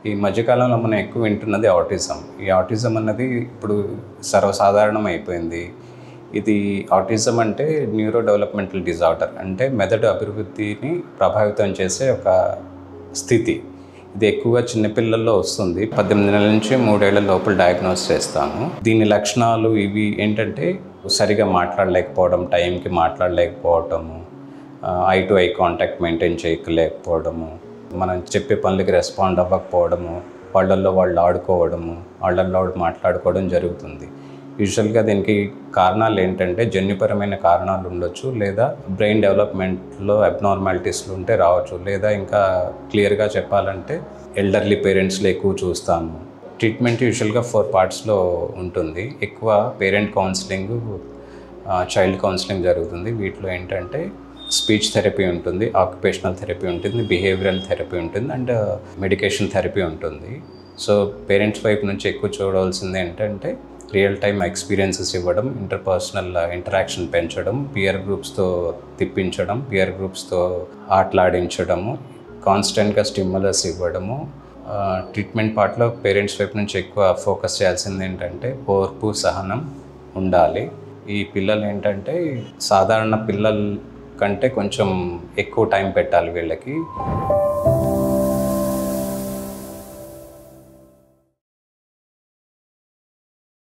ఈ మధ్యకాలంలో మనం ఎక్కువ వింటున్నది ఆటిజం. ఈ ఆటిజం అన్నది ఇప్పుడు సర్వసాధారణం అయిపోయింది. ఇది ఆటిజం అంటే న్యూరో డెవలప్మెంటల్ డిజార్డర్, అంటే మెదడు అభివృద్ధిని ప్రభావితం చేసే ఒక స్థితి. ఇది ఎక్కువగా చిన్నపిల్లల్లో వస్తుంది. 18 నెలల నుంచి 3 ఏళ్ల లోపల డయాగ్నోస్ చేస్తాము. దీని లక్షణాలు ఇవి ఏంటంటే సరిగా మాట్లాడలేకపోవడం, టైంకి మాట్లాడలేకపోవటము, eye to eye contact maintain చేయలేకపోవడము, మనం చెప్పే పనులకి రెస్పాండ్ అవ్వకపోవడము, వాళ్ళల్లో వాళ్ళు ఆడుకోవడము, వాళ్ళల్లో మాట్లాడుకోవడం జరుగుతుంది. యూజువల్గా దీనికి కారణాలు ఏంటంటే జన్యుపరమైన కారణాలు ఉండొచ్చు, లేదా బ్రెయిన్ డెవలప్మెంట్లో అబ్నార్మాలిటీస్లు ఉంటే రావచ్చు, లేదా ఇంకా క్లియర్గా చెప్పాలంటే ఎల్డర్లీ పేరెంట్స్లో ఎక్కువ చూస్తాము. ట్రీట్మెంట్ యూజువల్గా 4 పార్ట్స్లో ఉంటుంది. ఎక్కువ పేరెంట్ కౌన్సిలింగ్, చైల్డ్ కౌన్సిలింగ్ జరుగుతుంది. వీటిలో ఏంటంటే స్పీచ్ థెరపీ ఉంటుంది, ఆక్యుపేషనల్ థెరపీ ఉంటుంది, బిహేవియరల్ థెరపీ ఉంటుంది, అండ్ మెడికేషన్ థెరపీ ఉంటుంది. సో పేరెంట్స్ వైపు నుంచి ఎక్కువ చూడవలసింది ఏంటంటే రియల్ టైమ్ ఎక్స్పీరియన్సెస్ ఇవ్వడం, ఇంటర్పర్సనల్ ఇంటరాక్షన్ పెంచడం, పియర్ గ్రూప్స్తో తిప్పించడం, పియర్ గ్రూప్స్తో ఆటలాడించడము, కాన్స్టెంట్గా స్టిమ్యులస్ ఇవ్వడము. ట్రీట్మెంట్ పార్ట్లో పేరెంట్స్ వైపు నుంచి ఎక్కువ ఫోకస్ చేయాల్సింది ఏంటంటే ఓర్పు, సహనం ఉండాలి. ఈ పిల్లలు ఏంటంటే సాధారణ పిల్లల కంటే కొంచెం ఎక్కువ టైం పెట్టాలి వీళ్ళకి.